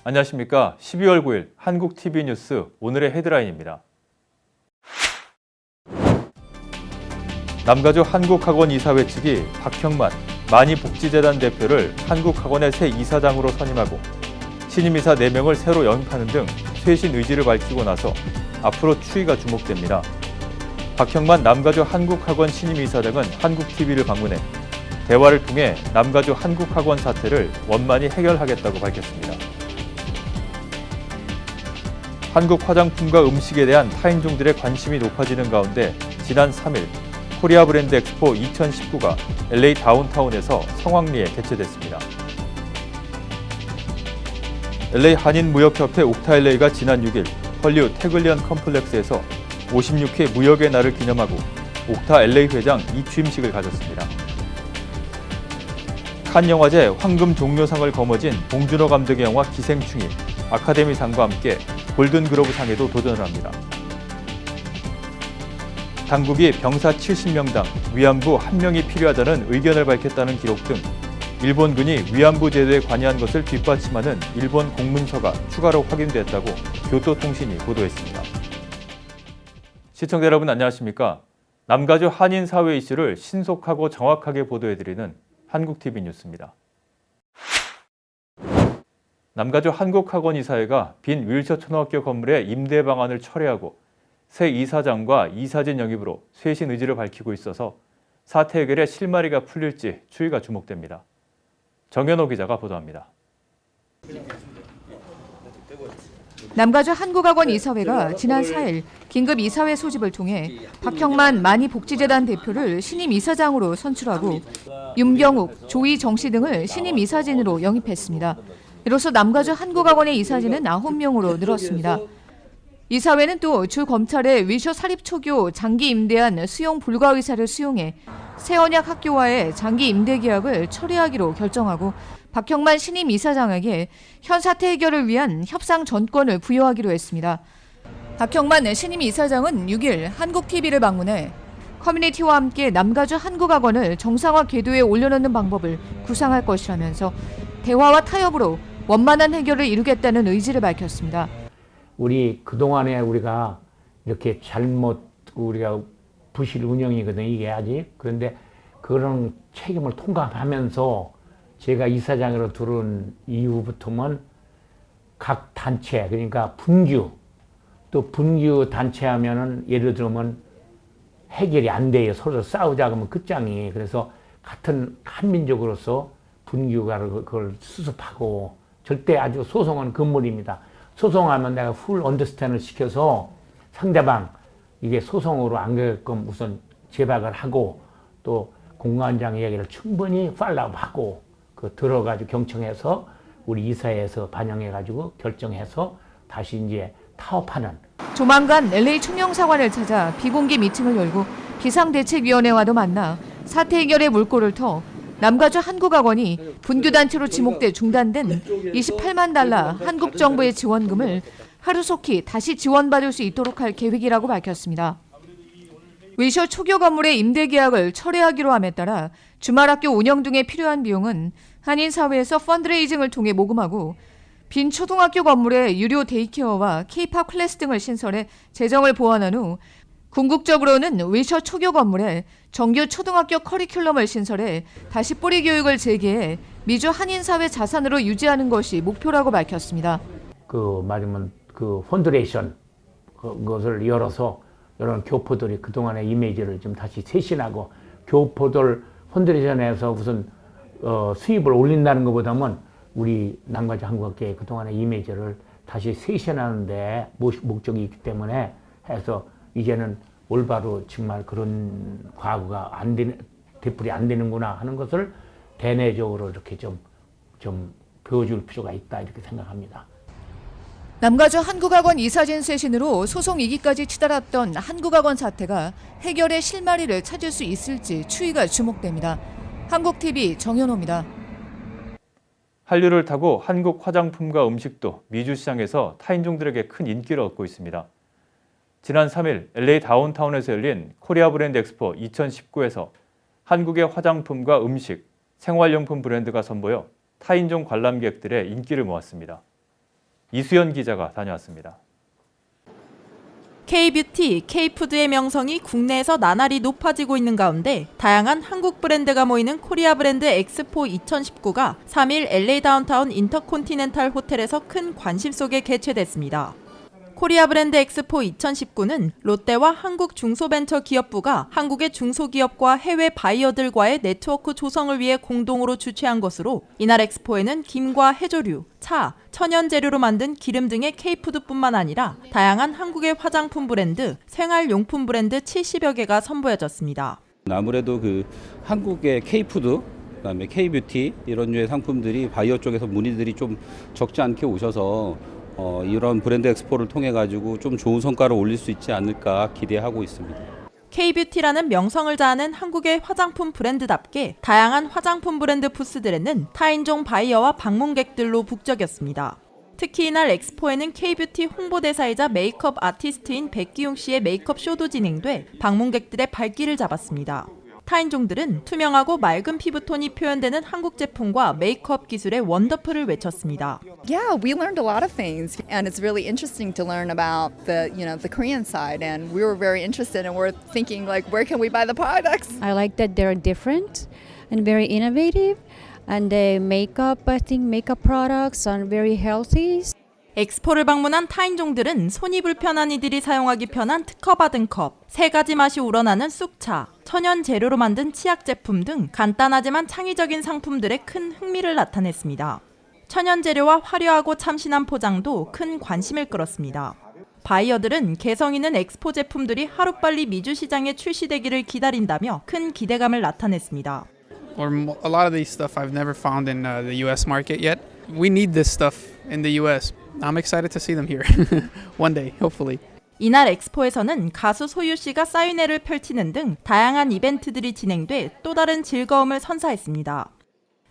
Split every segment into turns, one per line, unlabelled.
안녕하십니까. 12월 9일 한국TV 뉴스 오늘의 헤드라인입니다. 남가주 한국학원 이사회 측이 박형만 만이복지재단 대표를 한국학원의 새 이사장으로 선임하고 신임이사 4명을 새로 영입하는 등 쇄신 의지를 밝히고 나서 앞으로 추이가 주목됩니다. 박형만 남가주 한국학원 신임이사장은 한국TV를 방문해 대화를 통해 남가주 한국학원 사태를 원만히 해결하겠다고 밝혔습니다. 한국 화장품과 음식에 대한 타인종들의 관심이 높아지는 가운데 지난 3일 코리아 브랜드 엑스포 2019가 LA 다운타운에서 성황리에 개최됐습니다. LA 한인무역협회 옥타LA가 지난 6일 헐리우드 태글리언 컴플렉스에서 56회 무역의 날을 기념하고 옥타 LA 회장 이취임식을 가졌습니다. 칸 영화제 황금 종려상을 거머쥔 봉준호 감독의 영화 기생충이 아카데미상과 함께 골든글로브상에도 도전을 합니다. 당국이 병사 70명당 위안부 1명이 필요하다는 의견을 밝혔다는 기록 등 일본군이 위안부 제도에 관여한 것을 뒷받침하는 일본 공문서가 추가로 확인됐다고 교토통신이 보도했습니다. 시청자 여러분 안녕하십니까? 남가주 한인사회 이슈를 신속하고 정확하게 보도해드리는 한국TV 뉴스입니다. 남가주 한국학원 이사회가 빈 윌셔 초등학교 건물의 임대 방안을 철회하고 새 이사장과 이사진 영입으로 쇄신 의지를 밝히고 있어서 사태 해결에 실마리가 풀릴지 추이가 주목됩니다. 정현호 기자가 보도합니다.
남가주 한국학원 이사회가 지난 4일 긴급 이사회 소집을 통해 박형만 만이복지재단 대표를 신임 이사장으로 선출하고 윤병욱, 조희정 씨 등을 신임 이사진으로 영입했습니다. 이로써 남가주 한국학원의 이사진은 9명으로 늘었습니다. 이사회는 또 주 검찰의 위셔 사립초교 장기 임대한 수용 불가 의사를 수용해 새언약 학교와의 장기 임대 계약을 철회하기로 결정하고 박형만 신임 이사장에게 현 사태 해결을 위한 협상 전권을 부여하기로 했습니다. 박형만 신임 이사장은 6일 한국TV를 방문해 커뮤니티와 함께 남가주 한국학원을 정상화 궤도에 올려놓는 방법을 구상할 것이라면서 대화와 타협으로 원만한 해결을 이루겠다는 의지를 밝혔습니다.
우리 그동안에 우리가 이렇게 잘못 우리가 부실 운영이거든 이게 아직. 그런데 그런 책임을 통감하면서 제가 이사장으로 들어온 이후부터는 각 단체 그러니까 분규 또 분규 단체 하면은 예를 들면 해결이 안 돼요. 서로 싸우자 그러면 끝장이. 그래서 같은 한민족으로서 분규가 그걸 수습하고 절대 아주 소송은 금물입니다. 소송하면 내가 풀 언더스탠을 시켜서 상대방 이게 소송으로 안 가게끔 우선 제박을 하고 또 공관장 얘기를 충분히 팔로우하고 그 들어가지고 경청해서 우리 이사회에서 반영해가지고 결정해서 다시 이제 타협하는.
조만간 LA 총영사관을 찾아 비공개 미팅을 열고 비상대책위원회와도 만나 사태 해결의 물꼬를 터 남가주 한국학원이 분규단체로 지목돼 중단된 28만 달러 한국 정부의 지원금을 하루속히 다시 지원받을 수 있도록 할 계획이라고 밝혔습니다. 위셔 초교 건물의 임대 계약을 철회하기로 함에 따라 주말학교 운영 등에 필요한 비용은 한인사회에서 펀드레이징을 통해 모금하고 빈 초등학교 건물에 유료 데이케어와 K-팝 클래스 등을 신설해 재정을 보완한 후 궁극적으로는 위셔 초교 건물에 정규 초등학교 커리큘럼을 신설해 다시 뿌리 교육을 재개해 미주 한인사회 자산으로 유지하는 것이 목표라고 밝혔습니다.
그 말하면 그 펀드레이션 그것을 열어서 이런 교포들이 그동안의 이미지를 좀 다시 쇄신하고 교포들 펀드레이션에서 무슨 수입을 올린다는 것보다는 우리 남가주 한국학교의 그동안의 이미지를 다시 쇄신하는 데 목적이 있기 때문에 해서 이제는 올바로 정말 그런 과거가 되풀이 안 되는구나 하는 것을 대내적으로 이렇게 좀 보여줄 필요가 있다 이렇게 생각합니다.
남가주 한국학원 이사진 쇄신으로 소송 2기까지 치달았던 한국학원 사태가 해결의 실마리를 찾을 수 있을지 추이가 주목됩니다. 한국TV 정현호입니다.
한류를 타고 한국 화장품과 음식도 미주 시장에서 타인종들에게 큰 인기를 얻고 있습니다. 지난 3일 LA 다운타운에서 열린 코리아 브랜드 엑스포 2019에서 한국의 화장품과 음식, 생활용품 브랜드가 선보여 타인종 관람객들의 인기를 모았습니다. 이수연 기자가 다녀왔습니다.
K-뷰티, K-푸드의 명성이 국내에서 나날이 높아지고 있는 가운데 다양한 한국 브랜드가 모이는 코리아 브랜드 엑스포 2019가 3일 LA 다운타운 인터콘티넨탈 호텔에서 큰 관심 속에 개최됐습니다. 코리아 브랜드 엑스포 2019는 롯데와 한국 중소벤처기업부가 한국의 중소기업과 해외 바이어들과의 네트워크 조성을 위해 공동으로 주최한 것으로 이날 엑스포에는 김과 해조류, 차, 천연 재료로 만든 기름 등의 K푸드뿐만 아니라 다양한 한국의 화장품 브랜드, 생활용품 브랜드 70여 개가 선보여졌습니다.
아무래도 한국의 K푸드, 그다음에 K뷰티 이런 류의 상품들이 바이어 쪽에서 문의들이 좀 적지 않게 오셔서 이런 브랜드 엑스포를 통해 가지고 좀 좋은 성과를 올릴 수 있지 않을까 기대하고 있습니다.
K뷰티라는 명성을 자아낸 한국의 화장품 브랜드답게 다양한 화장품 브랜드 부스들에는 타인종 바이어와 방문객들로 북적였습니다. 특히 이날 엑스포에는 K뷰티 홍보대사이자 메이크업 아티스트인 백기용 씨의 메이크업 쇼도 진행돼 방문객들의 발길을 잡았습니다. 타인종들은 투명하고 맑은 피부톤이 표현되는 한국 제품과 메이크업 기술의 원더풀을 외쳤습니다.
Yeah, we learned a lot of things, and it's really interesting to learn about the Korean side. And we were very interested, and we're thinking like, where can we buy the products?
I like that they're different and very innovative, and the I think makeup products are very healthy.
엑스포를 방문한 타인종들은 손이 불편한 이들이 사용하기 편한 특허받은 컵, 3가지 맛이 우러나는 쑥차, 천연 재료로 만든 치약 제품 등 간단하지만 창의적인 상품들에 큰 흥미를 나타냈습니다. 천연 재료와 화려하고 참신한 포장도 큰 관심을 끌었습니다. 바이어들은 개성 있는 엑스포 제품들이 하루빨리 미주 시장에 출시되기를 기다린다며 큰 기대감을 나타냈습니다.
Or a lot of these stuff I've never found in the U.S. market yet. We need this stuff in the U.S. I'm excited to see them here one day, hopefully.
이날 엑스포에서는 가수 소유 씨가 사인회를 펼치는 등 다양한 이벤트들이 진행돼 또 다른 즐거움을 선사했습니다.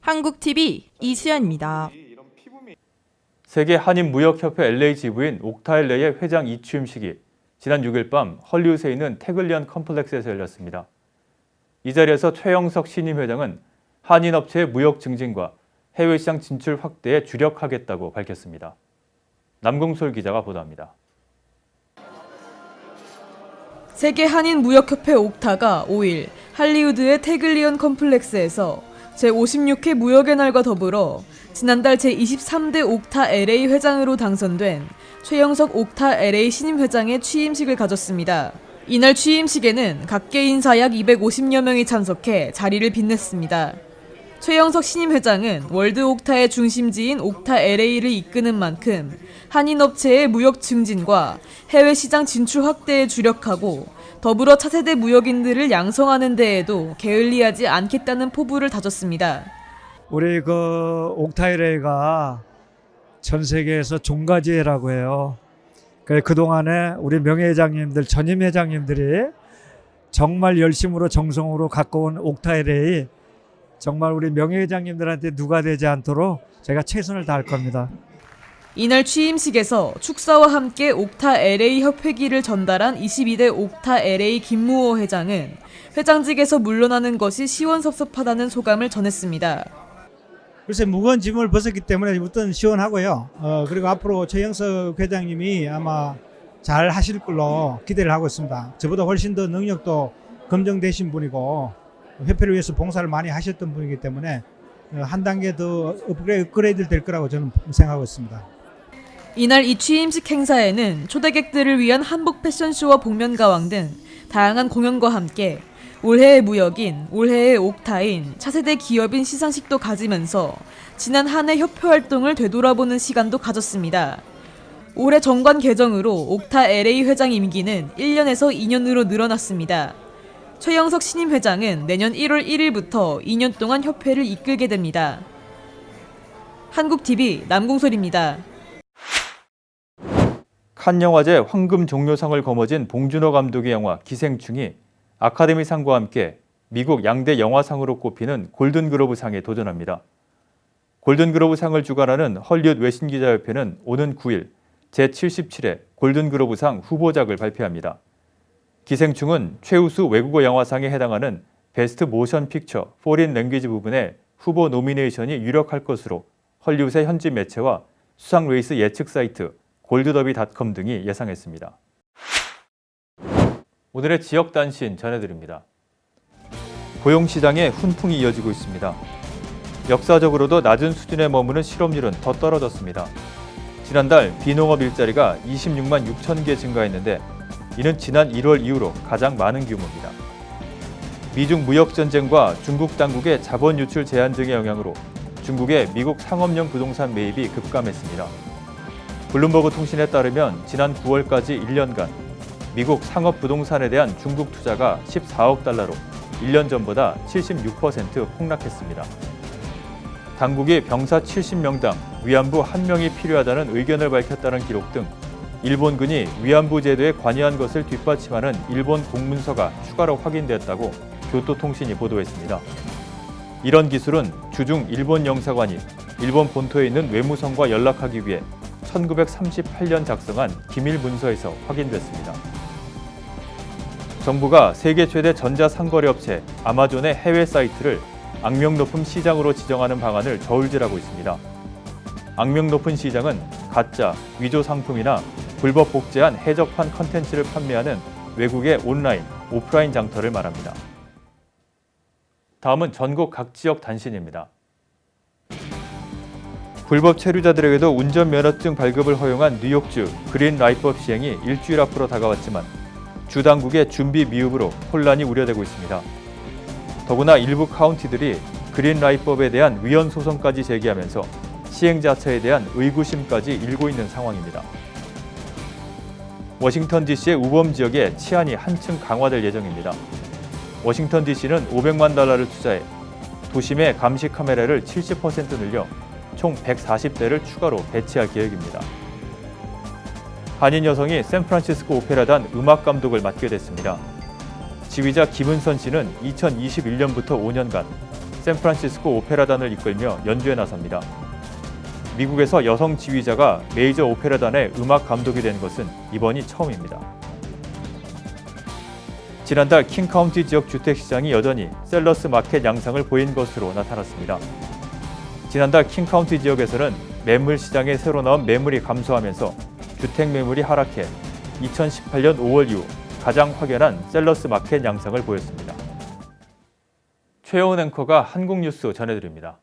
한국TV 이수연입니다.
세계 한인무역협회 LA 지부인 옥타엘레의 회장 이취임식이 지난 6일 밤 헐리우드에 있는 태글리언 컴플렉스에서 열렸습니다. 이 자리에서 최영석 신임 회장은 한인업체의 무역 증진과 해외시장 진출 확대에 주력하겠다고 밝혔습니다. 남궁솔 기자가 보도합니다.
세계 한인무역협회 옥타가 5일 할리우드의 태글리언 컴플렉스에서 제56회 무역의 날과 더불어 지난달 제23대 옥타 LA 회장으로 당선된 최영석 옥타 LA 신임 회장의 취임식을 가졌습니다. 이날 취임식에는 각계 인사 약 250여 명이 참석해 자리를 빛냈습니다. 최영석 신임 회장은 월드 옥타의 중심지인 옥타 LA를 이끄는 만큼 한인업체의 무역 증진과 해외 시장 진출 확대에 주력하고 더불어 차세대 무역인들을 양성하는 데에도 게을리하지 않겠다는 포부를 다졌습니다.
우리 옥타 LA가 전 세계에서 종가지회라고 해요. 그동안에 우리 명예회장님들, 전임 회장님들이 정말 열심으로 정성으로 갖고 온 옥타 LA 정말 우리 명예회장님들한테 누가 되지 않도록 제가 최선을 다할 겁니다.
이날 취임식에서 축사와 함께 옥타 LA 협회기를 전달한 22대 옥타 LA 김무호 회장은 회장직에서 물러나는 것이 시원섭섭하다는 소감을 전했습니다.
글쎄 무거운 짐을 벗었기 때문에 일단 시원하고요. 그리고 앞으로 최영석 회장님이 아마 잘 하실 걸로 기대를 하고 있습니다. 저보다 훨씬 더 능력도 검증되신 분이고 협회를 위해서 봉사를 많이 하셨던 분이기 때문에 한 단계 더 업그레이드 될 거라고 저는 생각하고 있습니다.
이날 이 취임식 행사에는 초대객들을 위한 한복 패션쇼와 복면가왕 등 다양한 공연과 함께 올해의 무역인, 올해의 옥타인, 차세대 기업인 시상식도 가지면서 지난 한 해 협회 활동을 되돌아보는 시간도 가졌습니다. 올해 정관 개정으로 옥타 LA 회장 임기는 1년에서 2년으로 늘어났습니다. 최영석 신임 회장은 내년 1월 1일부터 2년 동안 협회를 이끌게 됩니다. 한국TV 남궁솔입니다.
칸 영화제 황금 종려상을 거머쥔 봉준호 감독의 영화 기생충이 아카데미상과 함께 미국 양대 영화상으로 꼽히는 골든글로브상에 도전합니다. 골든글로브상을 주관하는 헐리우드 외신기자협회는 오는 9일 제77회 골든글로브상 후보작을 발표합니다. 기생충은 최우수 외국어 영화상에 해당하는 베스트 모션 픽처, 포린 랭귀지 부분에 후보 노미네이션이 유력할 것으로 헐리우드의 현지 매체와 수상 레이스 예측 사이트 골드더비닷컴 등이 예상했습니다. 오늘의 지역 단신 전해드립니다. 고용시장에 훈풍이 이어지고 있습니다. 역사적으로도 낮은 수준에 머무는 실업률은 더 떨어졌습니다. 지난달 비농업 일자리가 26만 6천 개 증가했는데 이는 지난 1월 이후로 가장 많은 규모입니다. 미중 무역 전쟁과 중국 당국의 자본 유출 제한 등의 영향으로 중국의 미국 상업용 부동산 매입이 급감했습니다. 블룸버그 통신에 따르면 지난 9월까지 1년간 미국 상업 부동산에 대한 중국 투자가 14억 달러로 1년 전보다 76% 폭락했습니다. 당국이 병사 70명당 위안부 1명이 필요하다는 의견을 밝혔다는 기록 등 일본군이 위안부 제도에 관여한 것을 뒷받침하는 일본 공문서가 추가로 확인됐다고 교토통신이 보도했습니다. 이런 기술은 주중 일본 영사관이 일본 본토에 있는 외무성과 연락하기 위해 1938년 작성한 기밀 문서에서 확인됐습니다. 정부가 세계 최대 전자상거래 업체 아마존의 해외 사이트를 악명 높은 시장으로 지정하는 방안을 저울질하고 있습니다. 악명 높은 시장은 가짜, 위조 상품이나 불법 복제한 해적판 컨텐츠를 판매하는 외국의 온라인, 오프라인 장터를 말합니다. 다음은 전국 각 지역 단신입니다. 불법 체류자들에게도 운전면허증 발급을 허용한 뉴욕주 그린 라이트법 시행이 일주일 앞으로 다가왔지만 주 당국의 준비 미흡으로 혼란이 우려되고 있습니다. 더구나 일부 카운티들이 그린 라이트법에 대한 위헌 소송까지 제기하면서 시행 자체에 대한 의구심까지 일고 있는 상황입니다. 워싱턴 DC의 우범 지역에 치안이 한층 강화될 예정입니다. 워싱턴 DC는 $500만 투자해 도심의 감시 카메라를 70% 늘려 총 140대를 추가로 배치할 계획입니다. 한인 여성이 샌프란시스코 오페라단 음악 감독을 맡게 됐습니다. 지휘자 김은선 씨는 2021년부터 5년간 샌프란시스코 오페라단을 이끌며 연주에 나섭니다. 미국에서 여성 지휘자가 메이저 오페라단의 음악 감독이 된 것은 이번이 처음입니다. 지난달 킹카운티 지역 주택시장이 여전히 셀러스 마켓 양상을 보인 것으로 나타났습니다. 지난달 킹카운티 지역에서는 매물 시장에 새로 나온 매물이 감소하면서 주택 매물이 하락해 2018년 5월 이후 가장 확연한 셀러스 마켓 양상을 보였습니다. 최영훈 앵커가 한국뉴스 전해드립니다.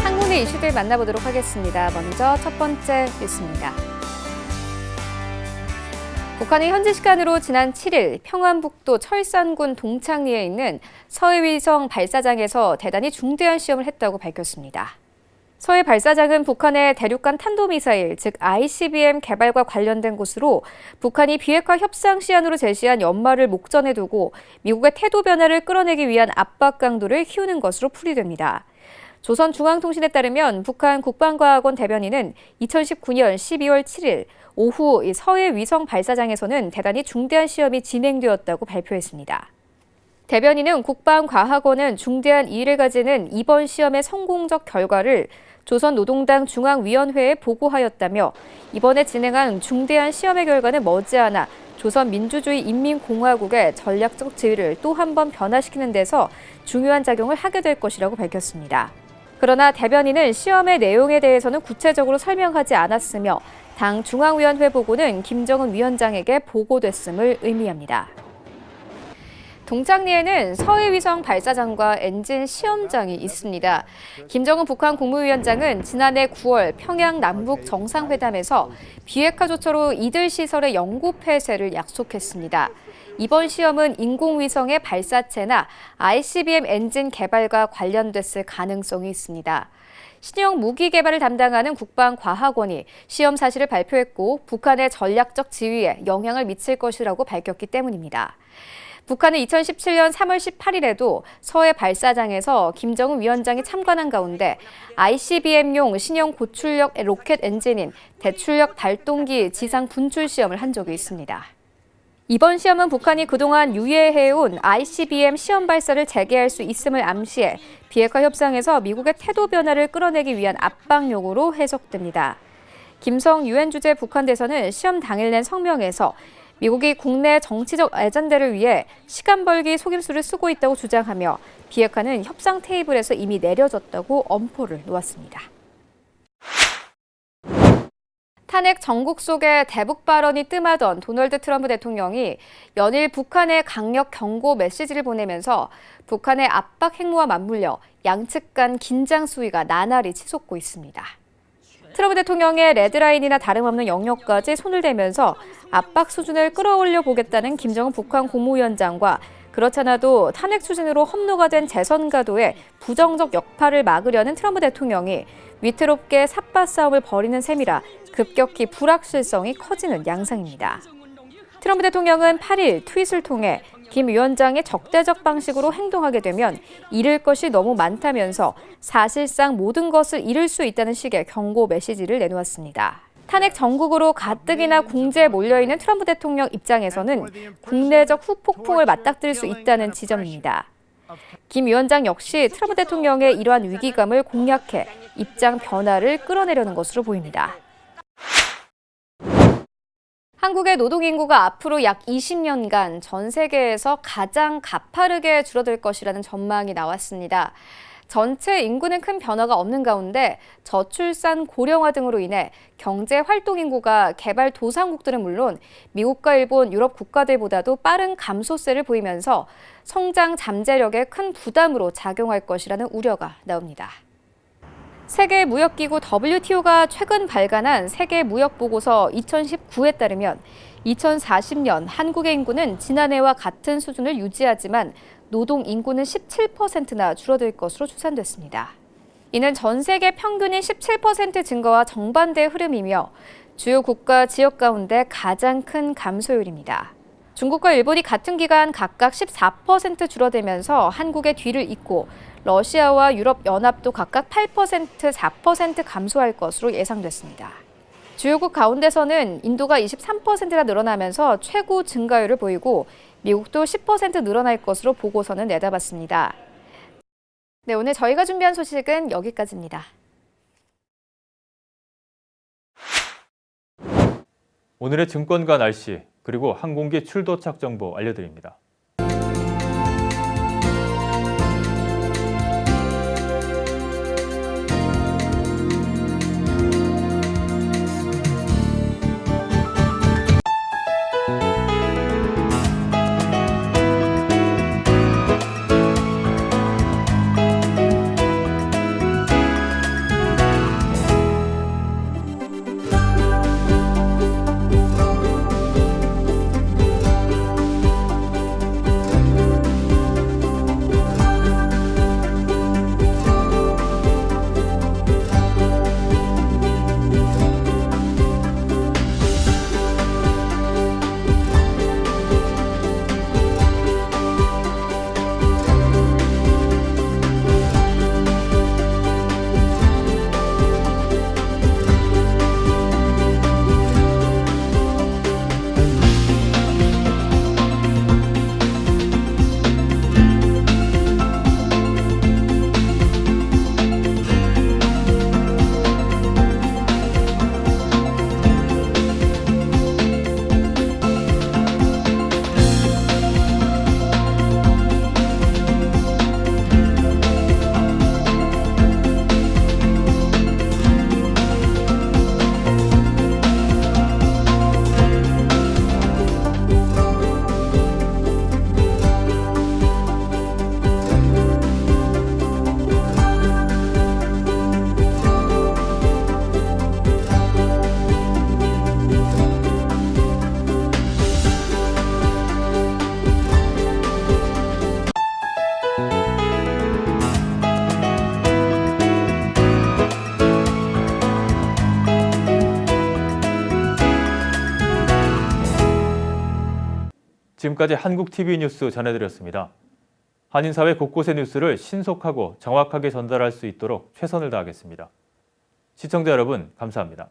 한국의 이슈들 만나보도록 하겠습니다. 먼저 첫 번째 뉴스입니다. 북한이 현지 시간으로 지난 7일 평안북도 철산군 동창리에 있는 서해위성 발사장에서 대단히 중대한 시험을 했다고 밝혔습니다. 서해 발사장은 북한의 대륙간 탄도미사일, 즉 ICBM 개발과 관련된 곳으로 북한이 비핵화 협상 시한으로 제시한 연말을 목전에 두고 미국의 태도 변화를 끌어내기 위한 압박 강도를 키우는 것으로 풀이됩니다. 조선중앙통신에 따르면 북한 국방과학원 대변인은 2019년 12월 7일 오후 서해 위성 발사장에서는 대단히 중대한 시험이 진행되었다고 발표했습니다. 대변인은 국방과학원은 중대한 이의를 가지는 이번 시험의 성공적 결과를 조선노동당 중앙위원회에 보고하였다며 이번에 진행한 중대한 시험의 결과는 머지않아 조선민주주의인민공화국의 전략적 지위를 또 한 번 변화시키는 데서 중요한 작용을 하게 될 것이라고 밝혔습니다. 그러나 대변인은 시험의 내용에 대해서는 구체적으로 설명하지 않았으며 당 중앙위원회 보고는 김정은 위원장에게 보고됐음을 의미합니다. 동창리에는 서해위성 발사장과 엔진 시험장이 있습니다. 김정은 북한 국무위원장은 지난해 9월 평양 남북 정상회담에서 비핵화 조처로 이들 시설의 영구 폐쇄를 약속했습니다. 이번 시험은 인공위성의 발사체나 ICBM 엔진 개발과 관련됐을 가능성이 있습니다. 신형 무기 개발을 담당하는 국방과학원이 시험 사실을 발표했고 북한의 전략적 지위에 영향을 미칠 것이라고 밝혔기 때문입니다. 북한은 2017년 3월 18일에도 서해 발사장에서 김정은 위원장이 참관한 가운데 ICBM용 신형 고출력 로켓 엔진인 대출력 발동기 지상 분출 시험을 한 적이 있습니다. 이번 시험은 북한이 그동안 유예해온 ICBM 시험 발사를 재개할 수 있음을 암시해 비핵화 협상에서 미국의 태도 변화를 끌어내기 위한 압박 요구로 해석됩니다. 김성 유엔 주재 북한 대사는 시험 당일 낸 성명에서 미국이 국내 정치적 아젠다를 위해 시간 벌기 속임수를 쓰고 있다고 주장하며 비핵화는 협상 테이블에서 이미 내려졌다고 엄포를 놓았습니다. 탄핵 정국 속에 대북 발언이 뜸하던 도널드 트럼프 대통령이 연일 북한에 강력 경고 메시지를 보내면서 북한의 압박 행무와 맞물려 양측 간 긴장 수위가 나날이 치솟고 있습니다. 트럼프 대통령의 레드라인이나 다름없는 영역까지 손을 대면서 압박 수준을 끌어올려 보겠다는 김정은 북한 국무위원장과 그렇잖아도 탄핵 추진으로 험로가 된 재선가도의 부정적 역파를 막으려는 트럼프 대통령이 위태롭게 삿바 싸움을 벌이는 셈이라 급격히 불확실성이 커지는 양상입니다. 트럼프 대통령은 8일 트윗을 통해 김 위원장의 적대적 방식으로 행동하게 되면 잃을 것이 너무 많다면서 사실상 모든 것을 잃을 수 있다는 식의 경고 메시지를 내놓았습니다. 탄핵 정국으로 가뜩이나 궁지에 몰려있는 트럼프 대통령 입장에서는 국내적 후폭풍을 맞닥뜨릴 수 있다는 지점입니다. 김 위원장 역시 트럼프 대통령의 이러한 위기감을 공략해 입장 변화를 끌어내려는 것으로 보입니다. 한국의 노동인구가 앞으로 약 20년간 전 세계에서 가장 가파르게 줄어들 것이라는 전망이 나왔습니다. 전체 인구는 큰 변화가 없는 가운데 저출산 고령화 등으로 인해 경제 활동 인구가 개발도상국들은 물론 미국과 일본, 유럽 국가들보다도 빠른 감소세를 보이면서 성장 잠재력에 큰 부담으로 작용할 것이라는 우려가 나옵니다. 세계무역기구 WTO가 최근 발간한 세계무역보고서 2019에 따르면 2040년 한국의 인구는 지난해와 같은 수준을 유지하지만 노동 인구는 17%나 줄어들 것으로 추산됐습니다. 이는 전 세계 평균인 17% 증가와 정반대의 흐름이며 주요 국가 지역 가운데 가장 큰 감소율입니다. 중국과 일본이 같은 기간 각각 14% 줄어들면서 한국의 뒤를 잇고 러시아와 유럽연합도 각각 8%, 4% 감소할 것으로 예상됐습니다. 주요국 가운데서는 인도가 23%나 늘어나면서 최고 증가율을 보이고 미국도 10% 늘어날 것으로 보고서는 내다봤습니다. 네, 오늘 저희가 준비한 소식은 여기까지입니다.
오늘의 증권가 날씨 그리고 항공기 출도착 정보 알려드립니다. 지금까지 한국TV 뉴스 전해드렸습니다. 한인사회 곳곳의 뉴스를 신속하고 정확하게 전달할 수 있도록 최선을 다하겠습니다. 시청자 여러분, 감사합니다.